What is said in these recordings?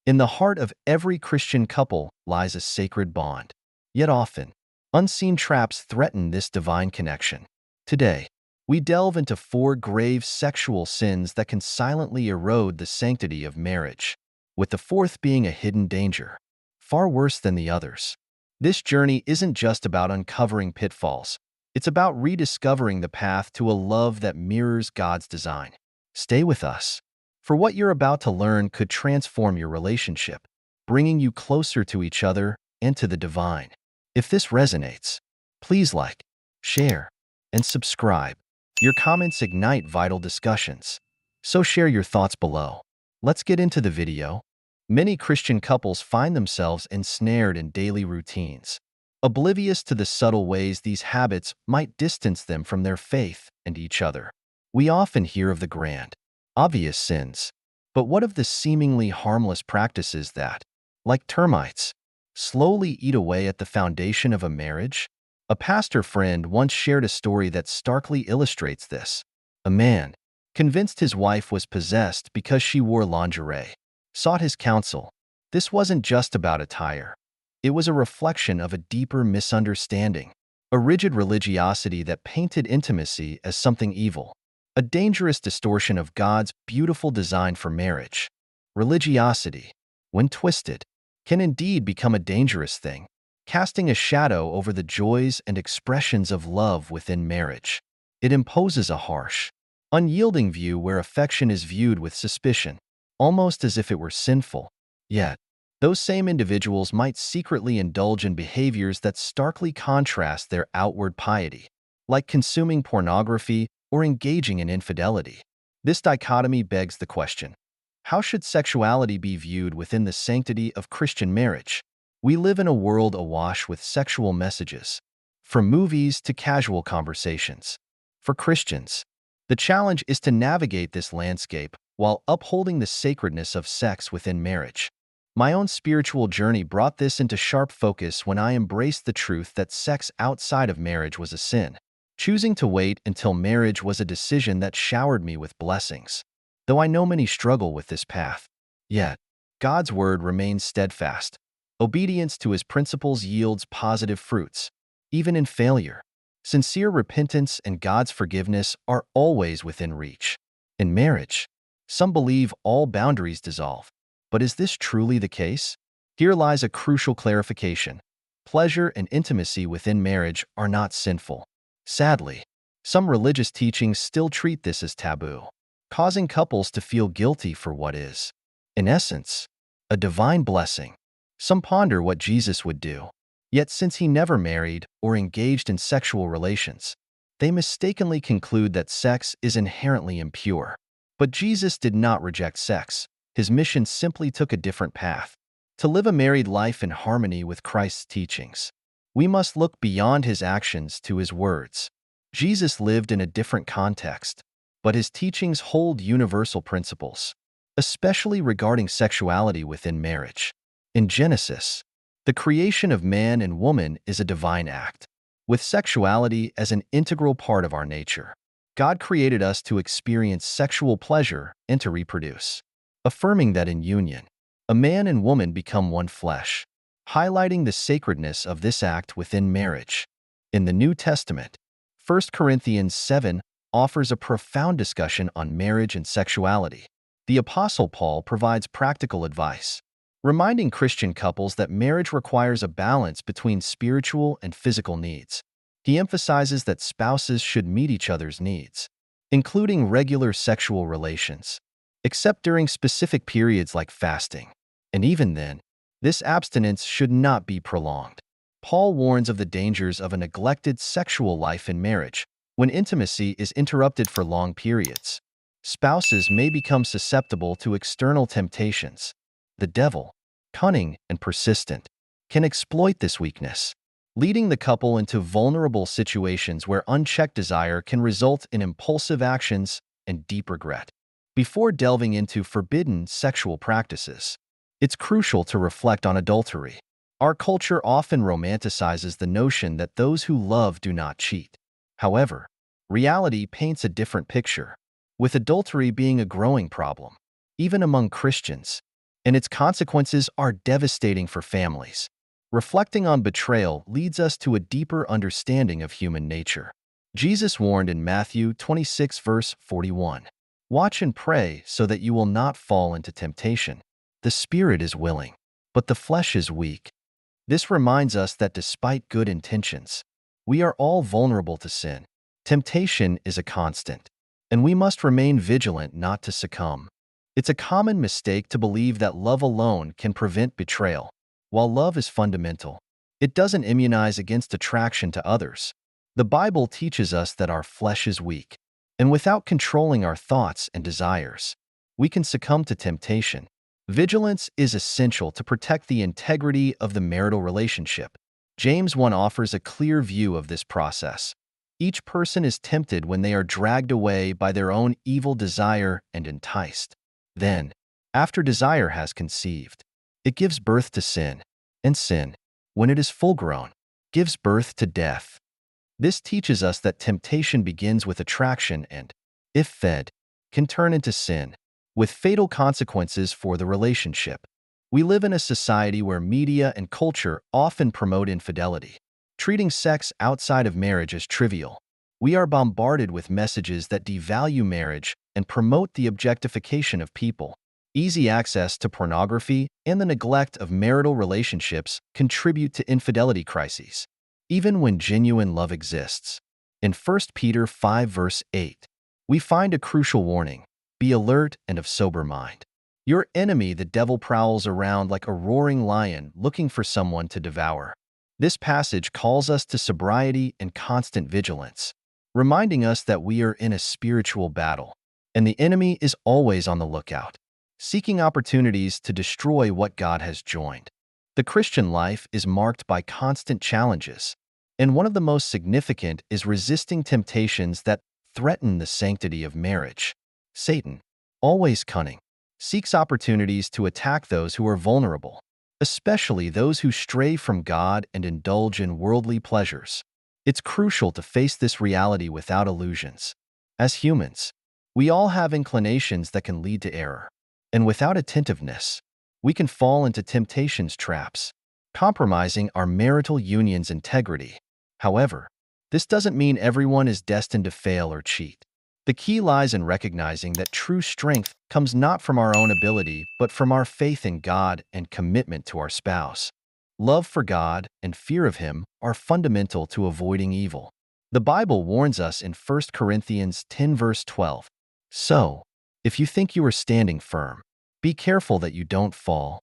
In the heart of every Christian couple lies a sacred bond. Yet often, unseen traps threaten this divine connection. Today, we delve into four grave sexual sins that can silently erode the sanctity of marriage, with the fourth being a hidden danger, far worse than the others. This journey isn't just about uncovering pitfalls. It's about rediscovering the path to a love that mirrors God's design. Stay with us, for what you're about to learn could transform your relationship, bringing you closer to each other and to the divine. If this resonates, please like, share, and subscribe. Your comments ignite vital discussions, so share your thoughts below. Let's get into the video. Many Christian couples find themselves ensnared in daily routines, oblivious to the subtle ways these habits might distance them from their faith and each other. We often hear of the grand, obvious sins, but what of the seemingly harmless practices that, like termites, slowly eat away at the foundation of a marriage? A pastor friend once shared a story that starkly illustrates this. A man, convinced his wife was possessed because she wore lingerie, sought his counsel. This wasn't just about attire. It was a reflection of a deeper misunderstanding, a rigid religiosity that painted intimacy as something evil, a dangerous distortion of God's beautiful design for marriage. Religiosity, when twisted, can indeed become a dangerous thing, casting a shadow over the joys and expressions of love within marriage. It imposes a harsh, unyielding view where affection is viewed with suspicion, almost as if it were sinful. Yet, those same individuals might secretly indulge in behaviors that starkly contrast their outward piety, like consuming pornography or engaging in infidelity. This dichotomy begs the question: how should sexuality be viewed within the sanctity of Christian marriage? We live in a world awash with sexual messages, from movies to casual conversations. For Christians, the challenge is to navigate this landscape while upholding the sacredness of sex within marriage. My own spiritual journey brought this into sharp focus when I embraced the truth that sex outside of marriage was a sin. Choosing to wait until marriage was a decision that showered me with blessings. Though I know many struggle with this path, yet God's word remains steadfast. Obedience to his principles yields positive fruits, even in failure. Sincere repentance and God's forgiveness are always within reach. In marriage, some believe all boundaries dissolve. But is this truly the case? Here lies a crucial clarification. Pleasure and intimacy within marriage are not sinful. Sadly, some religious teachings still treat this as taboo, causing couples to feel guilty for what is, in essence, a divine blessing. Some ponder what Jesus would do, yet since he never married or engaged in sexual relations, they mistakenly conclude that sex is inherently impure. But Jesus did not reject sex. His mission simply took a different path: to live a married life in harmony with Christ's teachings. We must look beyond his actions to his words. Jesus lived in a different context, but his teachings hold universal principles, especially regarding sexuality within marriage. In Genesis, the creation of man and woman is a divine act, with sexuality as an integral part of our nature. God created us to experience sexual pleasure and to reproduce, affirming that in union, a man and woman become one flesh, highlighting the sacredness of this act within marriage. In the New Testament, 1 Corinthians 7 offers a profound discussion on marriage and sexuality. The Apostle Paul provides practical advice, reminding Christian couples that marriage requires a balance between spiritual and physical needs. He emphasizes that spouses should meet each other's needs, including regular sexual relations, except during specific periods like fasting. And even then, this abstinence should not be prolonged. Paul warns of the dangers of a neglected sexual life in marriage. When intimacy is interrupted for long periods, spouses may become susceptible to external temptations. The devil, cunning and persistent, can exploit this weakness, leading the couple into vulnerable situations where unchecked desire can result in impulsive actions and deep regret. Before delving into forbidden sexual practices, it's crucial to reflect on adultery. Our culture often romanticizes the notion that those who love do not cheat. However, reality paints a different picture, with adultery being a growing problem, even among Christians. and its consequences are devastating for families. Reflecting on betrayal leads us to a deeper understanding of human nature. Jesus warned in Matthew 26, verse 41, "Watch and pray so that you will not fall into temptation. The spirit is willing, but the flesh is weak." This reminds us that despite good intentions, we are all vulnerable to sin. Temptation is a constant, and we must remain vigilant not to succumb. It's a common mistake to believe that love alone can prevent betrayal. While love is fundamental, it doesn't immunize against attraction to others. The Bible teaches us that our flesh is weak, and without controlling our thoughts and desires, we can succumb to temptation. Vigilance is essential to protect the integrity of the marital relationship. James 1 offers a clear view of this process. Each person is tempted when they are dragged away by their own evil desire and enticed. Then, after desire has conceived, it gives birth to sin, and sin, when it is full-grown, gives birth to death. This teaches us that temptation begins with attraction and, if fed, can turn into sin, with fatal consequences for the relationship. We live in a society where media and culture often promote infidelity, treating sex outside of marriage as trivial. We are bombarded with messages that devalue marriage and promote the objectification of people. Easy access to pornography and the neglect of marital relationships contribute to infidelity crises, even when genuine love exists. In 1 Peter 5 verse 8, we find a crucial warning: be alert and of sober mind. Your enemy, the devil, prowls around like a roaring lion looking for someone to devour. This passage calls us to sobriety and constant vigilance, reminding us that we are in a spiritual battle, and the enemy is always on the lookout, seeking opportunities to destroy what God has joined. The Christian life is marked by constant challenges, and one of the most significant is resisting temptations that threaten the sanctity of marriage. Satan, always cunning, seeks opportunities to attack those who are vulnerable, especially those who stray from God and indulge in worldly pleasures. It's crucial to face this reality without illusions. As humans, we all have inclinations that can lead to error, and without attentiveness, we can fall into temptation's traps, compromising our marital union's integrity. However, this doesn't mean everyone is destined to fail or cheat. The key lies in recognizing that true strength comes not from our own ability, but from our faith in God and commitment to our spouse. Love for God and fear of Him are fundamental to avoiding evil. The Bible warns us in 1 Corinthians 10 verse 12, "So, if you think you are standing firm, be careful that you don't fall.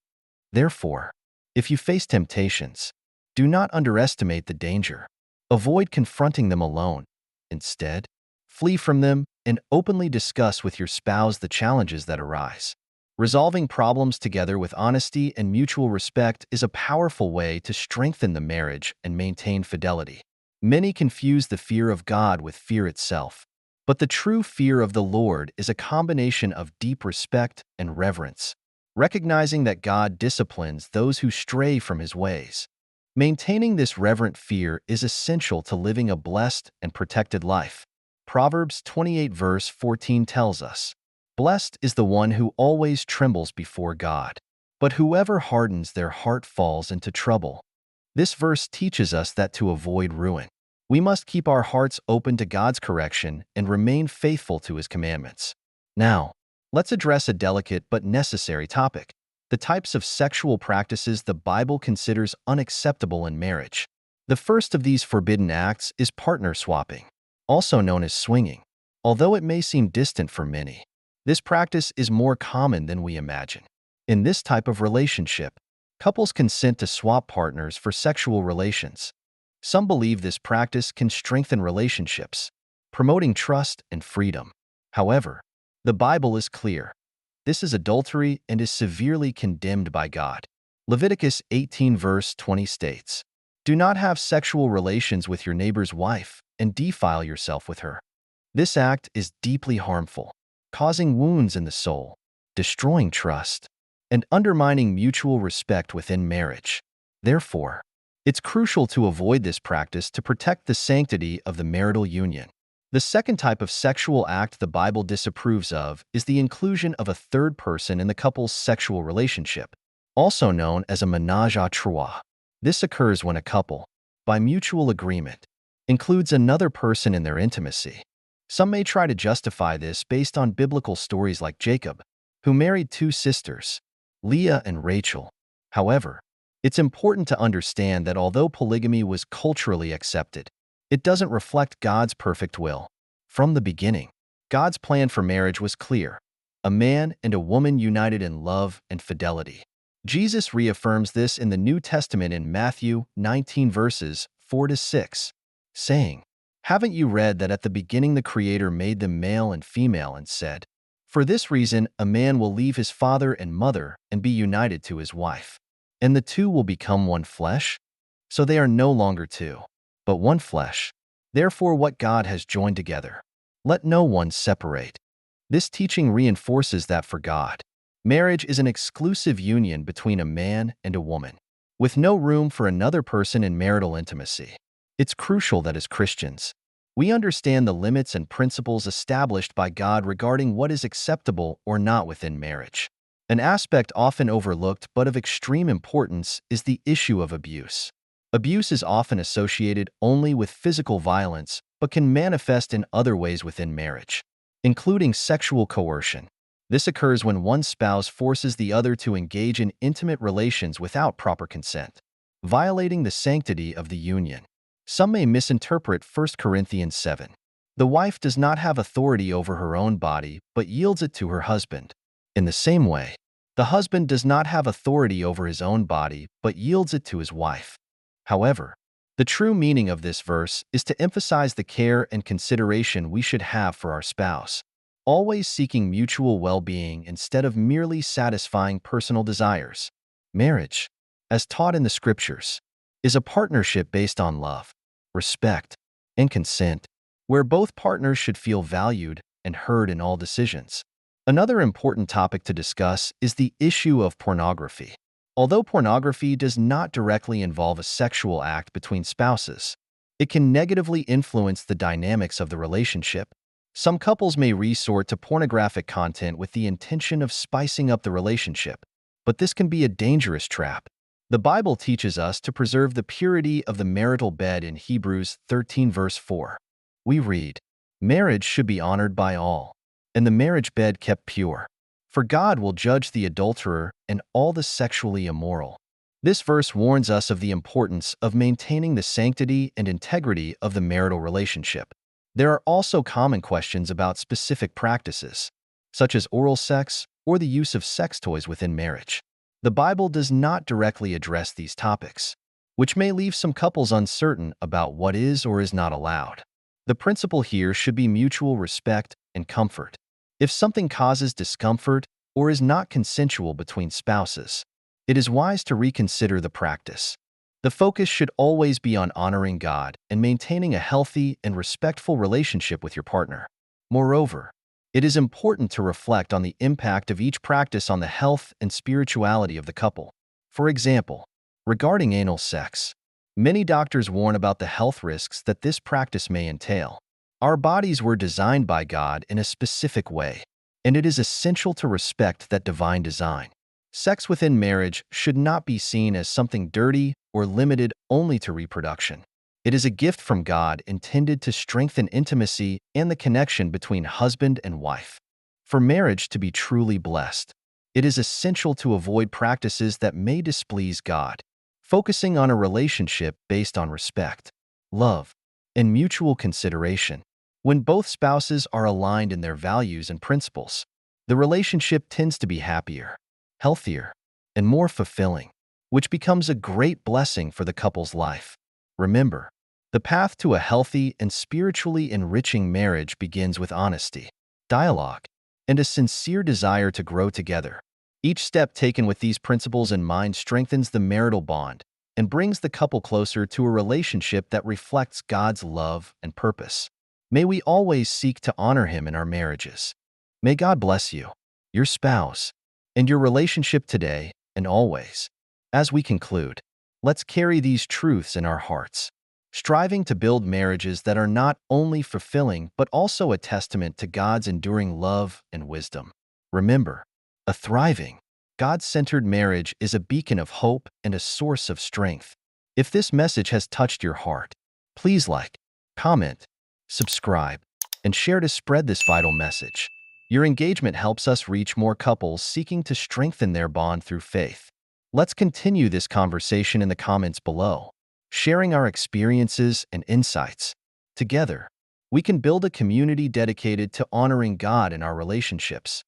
Therefore, if you face temptations, do not underestimate the danger. Avoid confronting them alone. Instead, flee from them and openly discuss with your spouse the challenges that arise." Resolving problems together with honesty and mutual respect is a powerful way to strengthen the marriage and maintain fidelity. Many confuse the fear of God with fear itself, but the true fear of the Lord is a combination of deep respect and reverence, recognizing that God disciplines those who stray from His ways. Maintaining this reverent fear is essential to living a blessed and protected life. Proverbs 28 verse 14 tells us, "Blessed is the one who always trembles before God, but whoever hardens their heart falls into trouble." This verse teaches us that to avoid ruin, we must keep our hearts open to God's correction and remain faithful to His commandments. Now, let's address a delicate but necessary topic: the types of sexual practices the Bible considers unacceptable in marriage. The first of these forbidden acts is partner swapping, also known as swinging. Although it may seem distant for many, this practice is more common than we imagine. In this type of relationship, couples consent to swap partners for sexual relations. Some believe this practice can strengthen relationships, promoting trust and freedom. However, the Bible is clear: this is adultery and is severely condemned by God. Leviticus 18 verse 20 states, "Do not have sexual relations with your neighbor's wife and defile yourself with her." This act is deeply harmful, causing wounds in the soul, destroying trust, and undermining mutual respect within marriage. Therefore, it's crucial to avoid this practice to protect the sanctity of the marital union. The second type of sexual act the Bible disapproves of is the inclusion of a third person in the couple's sexual relationship, also known as a ménage à trois. This occurs when a couple, by mutual agreement, includes another person in their intimacy. Some may try to justify this based on biblical stories like Jacob, who married two sisters, Leah and Rachel. However, it's important to understand that although polygamy was culturally accepted, it doesn't reflect God's perfect will. From the beginning, God's plan for marriage was clear: a man and a woman united in love and fidelity. Jesus reaffirms this in the New Testament in Matthew 19 verses 4-6, saying, "Haven't you read that at the beginning the Creator made them male and female and said, 'For this reason a man will leave his father and mother and be united to his wife, and the two will become one flesh?' So they are no longer two, but one flesh. Therefore what God has joined together, let no one separate." This teaching reinforces that for God, marriage is an exclusive union between a man and a woman, with no room for another person in marital intimacy. It's crucial that as Christians, we understand the limits and principles established by God regarding what is acceptable or not within marriage. An aspect often overlooked but of extreme importance is the issue of abuse. Abuse is often associated only with physical violence but can manifest in other ways within marriage, including sexual coercion. This occurs when one spouse forces the other to engage in intimate relations without proper consent, violating the sanctity of the union. Some may misinterpret 1 Corinthians 7. The wife does not have authority over her own body but yields it to her husband. In the same way, the husband does not have authority over his own body but yields it to his wife. However, the true meaning of this verse is to emphasize the care and consideration we should have for our spouse, always seeking mutual well-being instead of merely satisfying personal desires. Marriage, as taught in the Scriptures, is a partnership based on love, respect, and consent, where both partners should feel valued and heard in all decisions. Another important topic to discuss is the issue of pornography. Although pornography does not directly involve a sexual act between spouses, it can negatively influence the dynamics of the relationship. Some couples may resort to pornographic content with the intention of spicing up the relationship, but this can be a dangerous trap. The Bible teaches us to preserve the purity of the marital bed in Hebrews 13 verse 4. We read, "Marriage should be honored by all, and the marriage bed kept pure. For God will judge the adulterer and all the sexually immoral." This verse warns us of the importance of maintaining the sanctity and integrity of the marital relationship. There are also common questions about specific practices, such as oral sex or the use of sex toys within marriage. The Bible does not directly address these topics, which may leave some couples uncertain about what is or is not allowed. The principle here should be mutual respect and comfort. If something causes discomfort or is not consensual between spouses, it is wise to reconsider the practice. The focus should always be on honoring God and maintaining a healthy and respectful relationship with your partner. Moreover, it is important to reflect on the impact of each practice on the health and spirituality of the couple. For example, regarding anal sex, many doctors warn about the health risks that this practice may entail. Our bodies were designed by God in a specific way, and it is essential to respect that divine design. Sex within marriage should not be seen as something dirty or limited only to reproduction. It is a gift from God intended to strengthen intimacy and the connection between husband and wife. For marriage to be truly blessed, it is essential to avoid practices that may displease God, focusing on a relationship based on respect, love, and mutual consideration. When both spouses are aligned in their values and principles, the relationship tends to be happier, healthier, and more fulfilling, which becomes a great blessing for the couple's life. Remember, the path to a healthy and spiritually enriching marriage begins with honesty, dialogue, and a sincere desire to grow together. Each step taken with these principles in mind strengthens the marital bond and brings the couple closer to a relationship that reflects God's love and purpose. May we always seek to honor Him in our marriages. May God bless you, your spouse, and your relationship today and always. As we conclude, let's carry these truths in our hearts. striving to build marriages that are not only fulfilling but also a testament to God's enduring love and wisdom. Remember, a thriving, God-centered marriage is a beacon of hope and a source of strength. If this message has touched your heart, please like, comment, subscribe, and share to spread this vital message. Your engagement helps us reach more couples seeking to strengthen their bond through faith. Let's continue this conversation in the comments below, sharing our experiences and insights. Together, we can build a community dedicated to honoring God in our relationships.